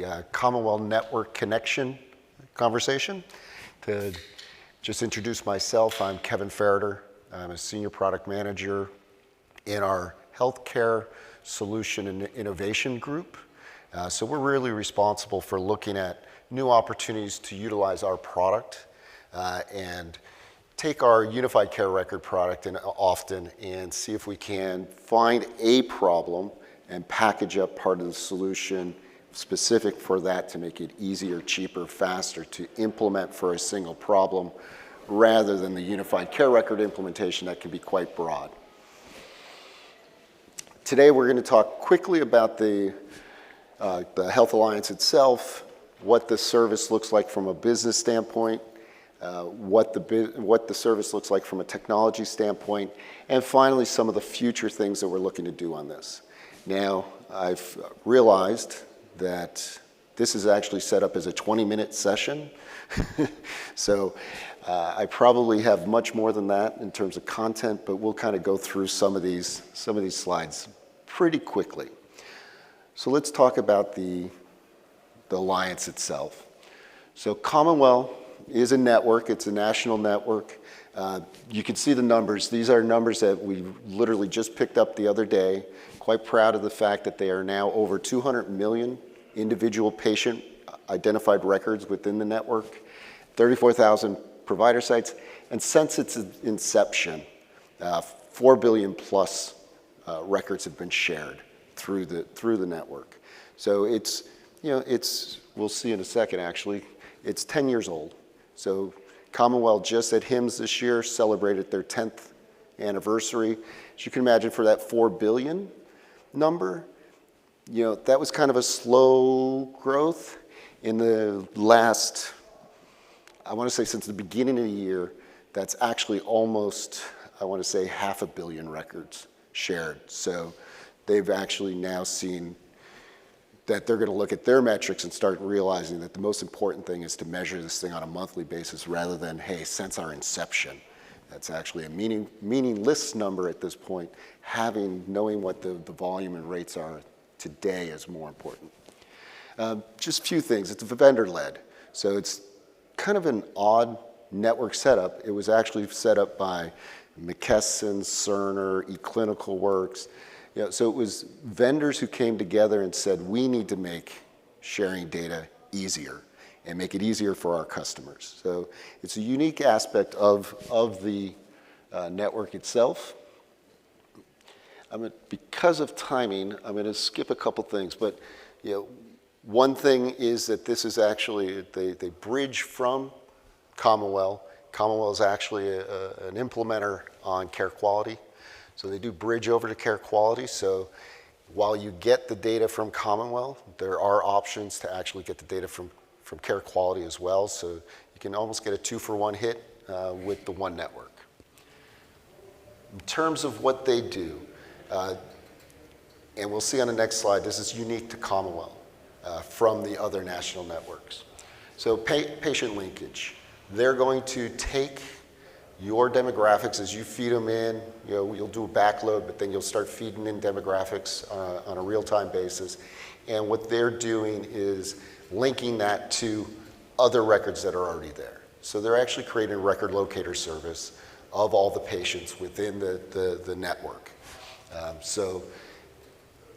the CommonWell Network Connection conversation. To just introduce myself, I'm Kevin Ferriter. I'm a Senior Product Manager in our Healthcare Solution and Innovation Group. So we're really responsible for looking at new opportunities to utilize our product and take our Unified Care Record product and see if we can find a problem and package up part of the solution specific for that to make it easier, cheaper, faster to implement for a single problem rather than the Unified Care Record implementation that can be quite broad. Today we're going to talk quickly about the Health Alliance itself, what the service looks like from a business standpoint, what the service looks like from a technology standpoint, and finally some of the future things that we're looking to do on this. Now, I've realized that this is actually set up as a 20-minute session, so I probably have much more than that in terms of content, but we'll kind of go through some of these slides pretty quickly. So let's talk about the Alliance itself. So CommonWell is a network. It's a national network. You can see the numbers. These are numbers that we literally just picked up the other day. Quite proud of the fact that they are now over 200 million individual patient identified records within the network, 34,000 provider sites, and since its inception, 4 billion plus records have been shared through the network. So it's, we'll see in a second actually, it's 10 years old. So CommonWell just at HIMSS this year celebrated their 10th anniversary. As you can imagine, for that 4 billion number, that was kind of a slow growth. In the last, I want to say since the beginning of the year, that's actually almost, I want to say 500 million records shared. So they've actually now seen that they're going to look at their metrics and start realizing that the most important thing is to measure this thing on a monthly basis rather than, hey, since our inception. That's actually a meaningless number at this point. Knowing what the volume and rates are today is more important. Just a few things. It's vendor-led. So it's kind of an odd network setup. It was actually set up by McKesson, Cerner, eClinicalWorks. So it was vendors who came together and said, we need to make sharing data easier and make it easier for our customers. So it's a unique aspect of the network itself. Because of timing, I'm going to skip a couple things, but one thing is that this is actually, they bridge from CommonWell. CommonWell is actually an implementer on care quality. So they do bridge over to care quality. So while you get the data from CommonWell, there are options to actually get the data from care quality as well. So you can almost get a 2-for-1 hit with the one network. In terms of what they do, and we'll see on the next slide, this is unique to CommonWell from the other national networks. So patient linkage. They're going to take your demographics as you feed them in. You'll do a backload, but then you'll start feeding in demographics on a real-time basis. And what they're doing is linking that to other records that are already there. So they're actually creating a record locator service of all the patients within the network. So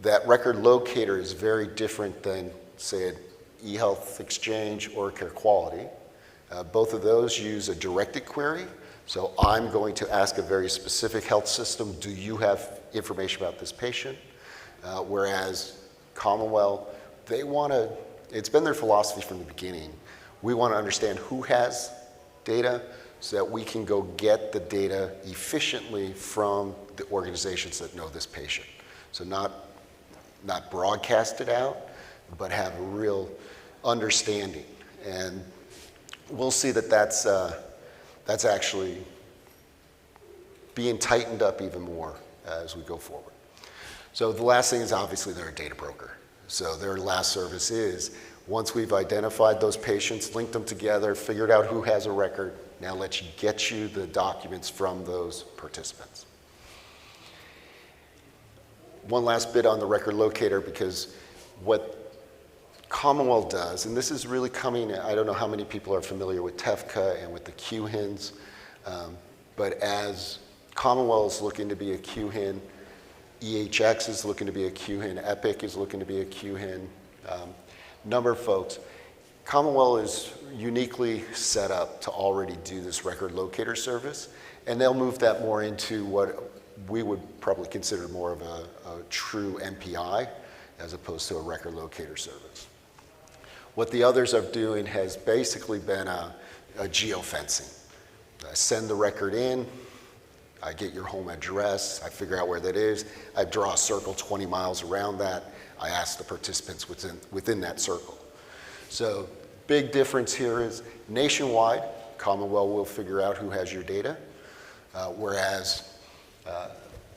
that record locator is very different than, say, an eHealth exchange or care quality. Both of those use a directed query. So I'm going to ask a very specific health system, do you have information about this patient? Whereas CommonWell, it's been their philosophy from the beginning. We want to understand who has data so that we can go get the data efficiently from the organizations that know this patient. So not broadcast it out, but have a real understanding. And we'll see that that's actually being tightened up even more as we go forward. So the last thing is obviously they're a data broker. So their last service is, once we've identified those patients, linked them together, figured out who has a record, now let's get you the documents from those participants. One last bit on the record locator, because what CommonWell does, and this is really coming, I don't know how many people are familiar with TEFCA and with the QHINs, but as CommonWell is looking to be a QHIN, EHX is looking to be a QHIN, Epic is looking to be a QHIN, number of folks. CommonWell is uniquely set up to already do this record locator service, and they'll move that more into what we would probably consider more of a true MPI as opposed to a record locator service. What the others are doing has basically been a geofencing. I send the record in, I get your home address, I figure out where that is, I draw a circle 20 miles around that, I ask the participants within that circle. So big difference here is nationwide, CommonWell will figure out who has your data, whereas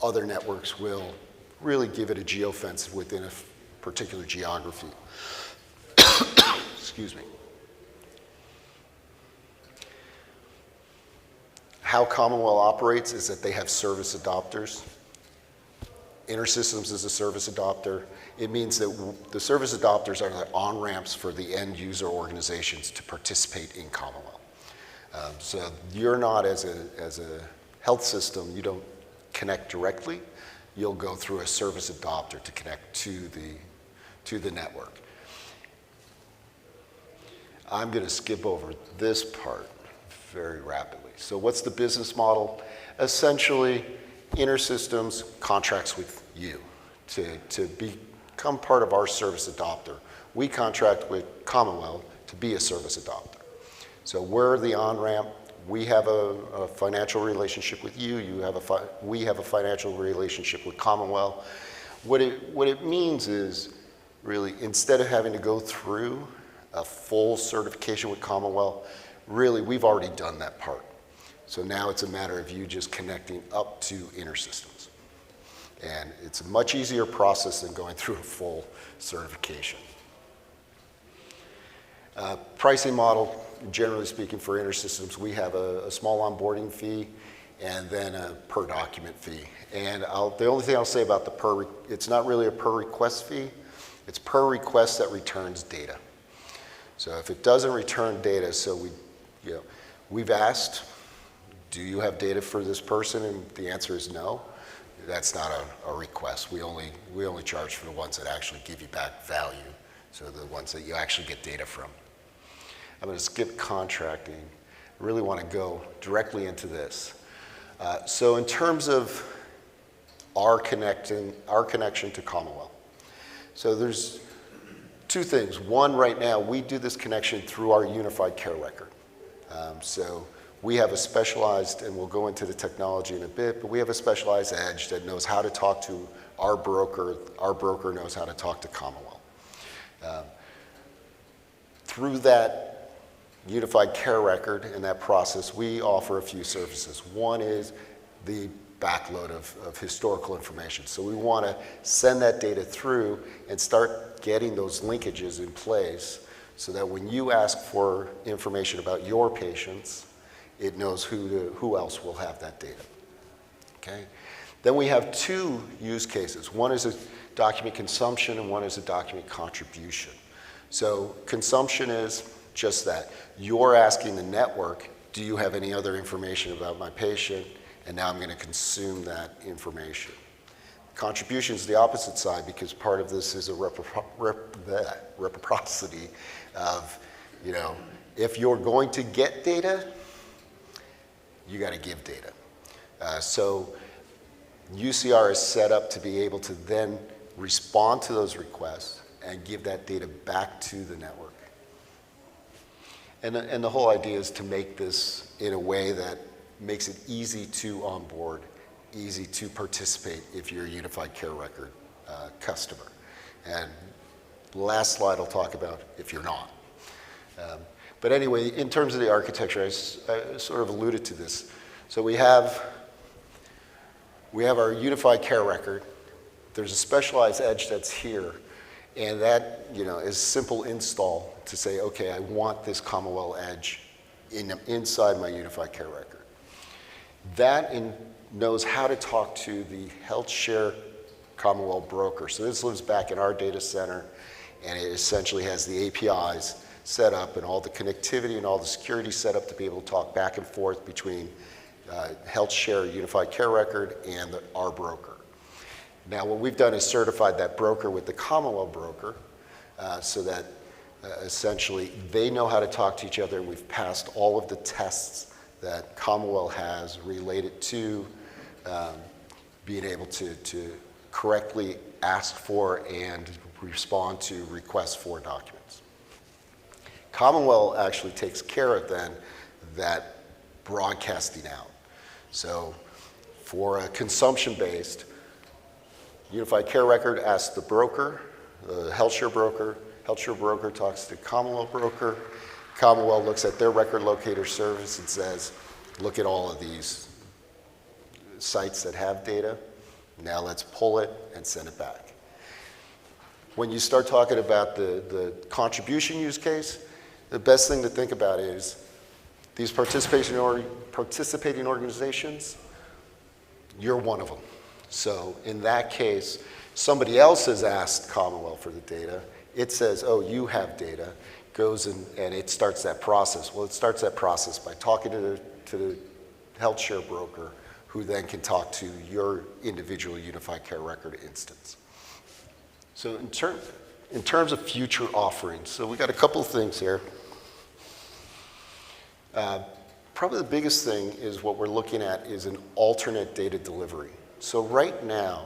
other networks will really give it a geofence within a particular geography. Excuse me. How CommonWell operates is that they have service adopters. InterSystems is a service adopter. It means that the service adopters are the on-ramps for the end user organizations to participate in CommonWell. So you're not, as a health system, you don't connect directly. You'll go through a service adopter to connect to the network. I'm going to skip over this part very rapidly. So what's the business model? Essentially, InterSystems contracts with you to become part of our service adopter. We contract with CommonWell to be a service adopter. So we're the on-ramp. We have a financial relationship with you. We have a financial relationship with CommonWell. What it means is, really, instead of having to go through a full certification with CommonWell, really, we've already done that part. So now it's a matter of you just connecting up to InterSystems. And it's a much easier process than going through a full certification. Pricing model, generally speaking, for InterSystems, we have a small onboarding fee and then a per document fee. And the only thing I'll say about it's not really a per request fee, it's per request that returns data. So if it doesn't return data, so we've asked, do you have data for this person? And the answer is no. That's not a request. We only charge for the ones that actually give you back value, so the ones that you actually get data from. I'm going to skip contracting. I really want to go directly into this. So in terms of our connection to CommonWell, so there's two things. One, right now, we do this connection through our unified care record. So we have a specialized, and we'll go into the technology in a bit, but we have a specialized edge that knows how to talk to our broker. Our broker knows how to talk to CommonWell. Through that unified care record and that process, we offer a few services. One is the backload of historical information. So we want to send that data through and start getting those linkages in place so that when you ask for information about your patients, it knows who else will have that data. Okay? Then we have two use cases. One is a document consumption and one is a document contribution. So consumption is just that. You're asking the network, do you have any other information about my patient? And now I'm going to consume that information. Contribution is the opposite side because part of this is a reciprocity of, if you're going to get data, you got to give data. So UCR is set up to be able to then respond to those requests and give that data back to the network. And the whole idea is to make this in a way that makes it easy to onboard, easy to participate if you're a unified care record customer. And the last slide I'll talk about if you're not. But anyway, in terms of the architecture, I sort of alluded to this. So we have our unified care record. There's a specialized edge that's here. And that, is simple install to say, okay, I want this CommonWell edge inside my unified care record. That knows how to talk to the health share CommonWell broker. So this lives back in our data center, and it essentially has the APIs set up and all the connectivity and all the security set up to be able to talk back and forth between HealthShare Unified Care Record and our broker. Now what we've done is certified that broker with the CommonWell broker so that essentially they know how to talk to each other, and we've passed all of the tests that CommonWell has related to being able to correctly ask for and respond to requests for documents. CommonWell actually takes care of then that broadcasting out. So for a consumption-based, Unified Care Record asks the broker, the HealthShare broker talks to CommonWell broker, CommonWell looks at their record locator service and says, look at all of these sites that have data, now let's pull it and send it back. When you start talking about the contribution use case, the best thing to think about is these participating organizations, you're one of them. So in that case, somebody else has asked CommonWell for the data. It says, oh, you have data, goes and it starts that process. Well, it starts that process by talking to the HealthShare broker, who then can talk to your individual Unified Care Record instance. So in terms of future offerings, so we got a couple of things here. Probably the biggest thing is what we're looking at is an alternate data delivery. So right now,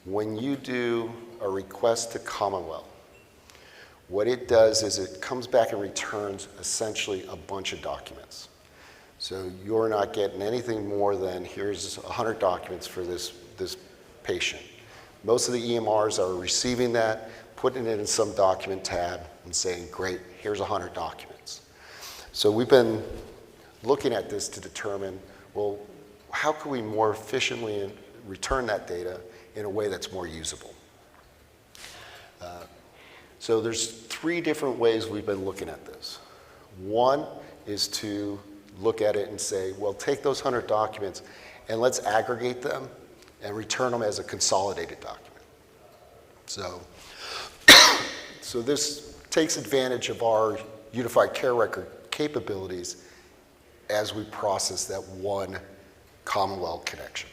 when you do a request to CommonWell, what it does is it comes back and returns essentially a bunch of documents. So you're not getting anything more than here's 100 documents for this patient. Most of the EMRs are receiving that, putting it in some document tab and saying, great, here's 100 documents. So we've been looking at this to determine, well, how can we more efficiently return that data in a way that's more usable? So there's 3 different ways we've been looking at this. One is to look at it and say, well, take those 100 documents and let's aggregate them and return them as a consolidated document. So this takes advantage of our Unified Care Record capabilities as we process that one CommonWell connection.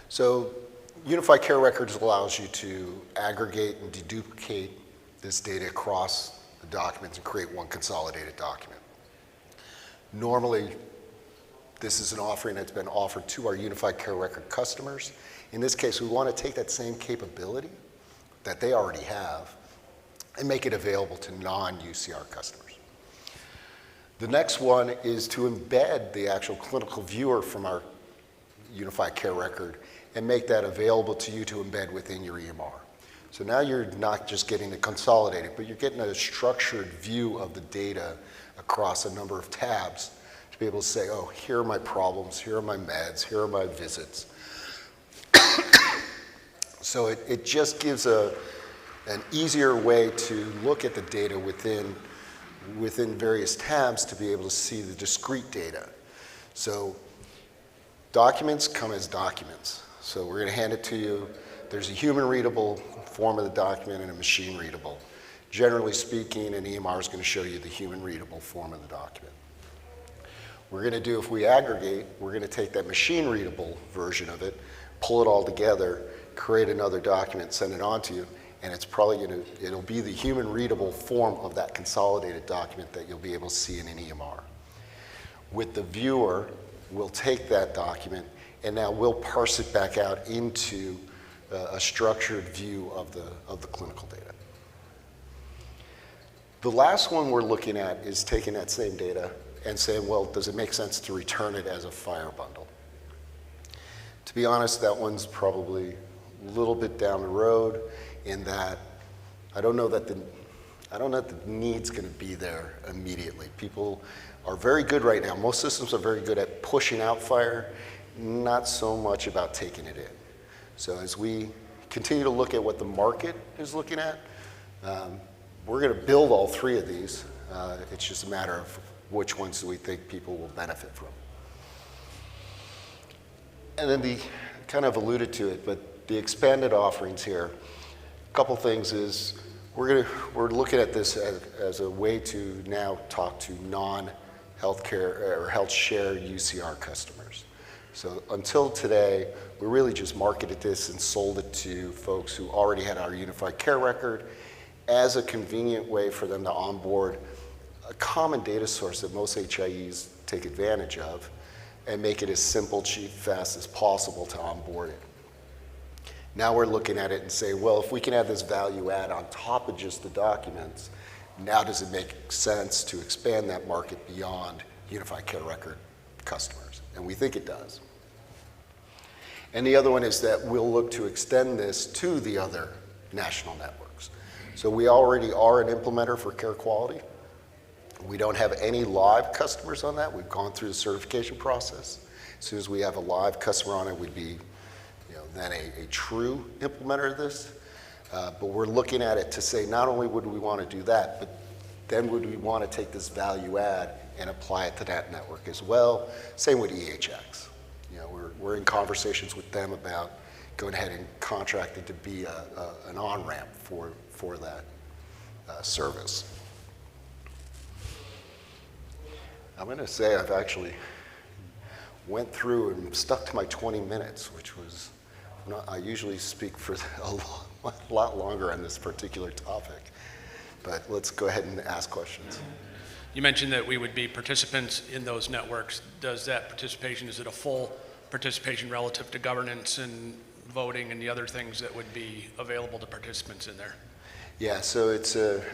So Unified Care Records allows you to aggregate and deduplicate this data across the documents and create one consolidated document. Normally, this is an offering that's been offered to our Unified Care Record customers. In this case, we want to take that same capability that they already have and make it available to non-UCR customers. The next one is to embed the actual clinical viewer from our Unified Care Record and make that available to you to embed within your EMR. So now you're not just getting it consolidated, but you're getting a structured view of the data across a number of tabs to be able to say, oh, here are my problems, here are my meds, here are my visits. So it just gives an easier way to look at the data within various tabs to be able to see the discrete data. So documents come as documents. So we're going to hand it to you. There's a human readable form of the document and a machine readable. Generally speaking, an EMR is going to show you the human readable form of the document. We're going to do, if we aggregate, we're going to take that machine readable version of it, pull it all together, create another document, send it on to you, and it's probably it'll be the human readable form of that consolidated document that you'll be able to see in an EMR. With the viewer, we'll take that document and now we'll parse it back out into a structured view of the clinical data. The last one we're looking at is taking that same data and saying, well, does it make sense to return it as a FHIR bundle? To be honest, that one's probably a little bit down the road in that I don't know that the need's going to be there immediately. People are very good right now. Most systems are very good at pushing out FHIR, not so much about taking it in. So as we continue to look at what the market is looking at, we're going to build all 3 of these. It's just a matter of which ones do we think people will benefit from. And then the kind of alluded to it, but the expanded offerings here, a couple things is we're looking at this as a way to now talk to non-healthcare or health share UCR customers. So until today, we really just marketed this and sold it to folks who already had our unified care record as a convenient way for them to onboard a common data source that most HIEs take advantage of and make it as simple, cheap, fast as possible to onboard it. Now we're looking at it and saying, well, if we can add this value add on top of just the documents, now does it make sense to expand that market beyond unified care record customers? And we think it does. And the other one is that we'll look to extend this to the other national networks. So we already are an implementer for care quality. We don't have any live customers on that. We've gone through the certification process. As soon as we have a live customer on it, we'd be then a true implementer of this. But we're looking at it to say not only would we want to do that, but then would we want to take this value add and apply it to that network as well. Same with EHX. We're in conversations with them about going ahead and contracting to be an on-ramp for that service. I'm going to say I've actually went through and stuck to my 20 minutes, which was I usually speak for a lot longer on this particular topic, but let's go ahead and ask questions. You mentioned that we would be participants in those networks. Does that participation, is it a full participation relative to governance and voting and the other things that would be available to participants in there? Yeah, so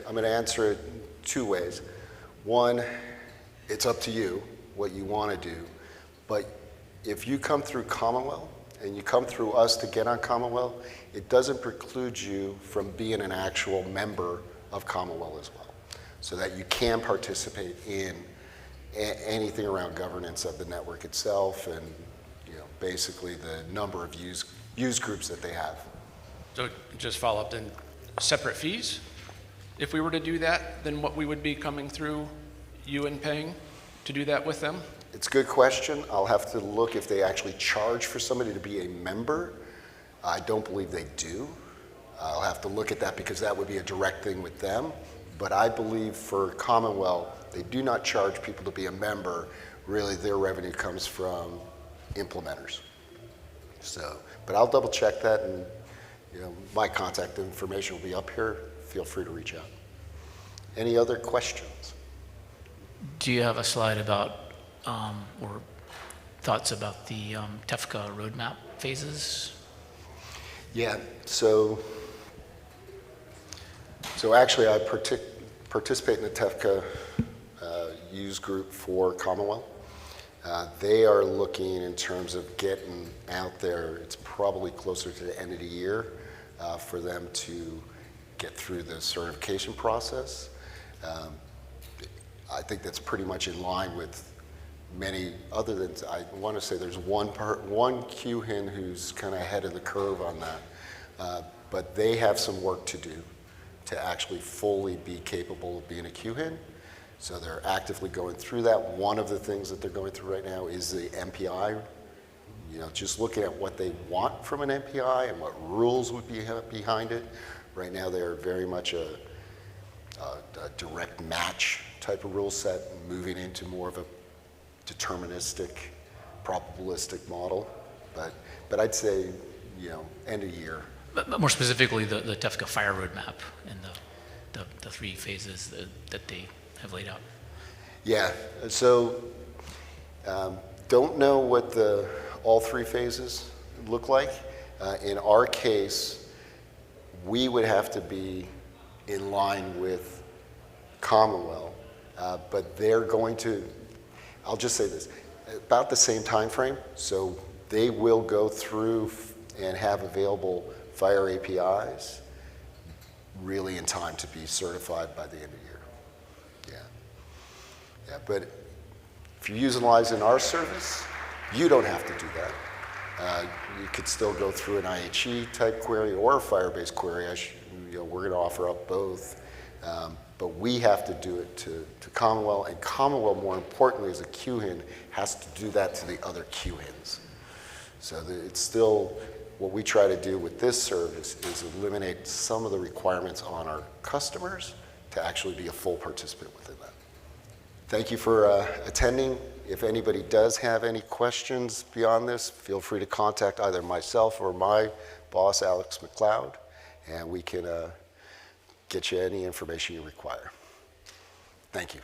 I'm going to answer it two ways. One, it's up to you what you want to do, but if you come through CommonWell, and you come through us to get on CommonWell, it doesn't preclude you from being an actual member of CommonWell as well, so that you can participate in anything around governance of the network itself and basically the number of use groups that they have. So just follow up then, separate fees if we were to do that than what we would be coming through you and paying to do that with them? It's a good question. I'll have to look if they actually charge for somebody to be a member. I don't believe they do. I'll have to look at that because that would be a direct thing with them. But I believe for CommonWell, they do not charge people to be a member. Really, their revenue comes from implementers. So, but I'll double check that, and my contact information will be up here. Feel free to reach out. Any other questions? Do you have a slide about or thoughts about the TEFCA roadmap phases? Yeah, so actually I participate in the TEFCA use group for CommonWell. They are looking in terms of getting out there, it's probably closer to the end of the year for them to get through the certification process. I think that's pretty much in line with many other than, I want to say there's one QHIN who's kind of ahead of the curve on that, but they have some work to do to actually fully be capable of being a QHIN. So they're actively going through that. One of the things that they're going through right now is the MPI, just looking at what they want from an MPI and what rules would be behind it. Right now they're very much a direct match type of rule set, moving into more of a deterministic, probabilistic model, but I'd say, end of year. But more specifically, the TEFCA fire roadmap and the three phases that they have laid out. Yeah, so don't know what all three phases look like. In our case, we would have to be in line with CommonWell, but they're going to, I'll just say this, about the same time frame. So they will go through and have available fire APIs really in time to be certified by the end of the year. Yeah, but if you're utilizing our service, you don't have to do that. You could still go through an IHE type query or a Firebase query. We're going to offer up both. But we have to do it to CommonWell, and CommonWell, more importantly, as a QHIN, has to do that to the other QHINs. So it's still, what we try to do with this service is eliminate some of the requirements on our customers to actually be a full participant within that. Thank you for attending. If anybody does have any questions beyond this, feel free to contact either myself or my boss, Alex McLeod, and we can get you any information you require. Thank you.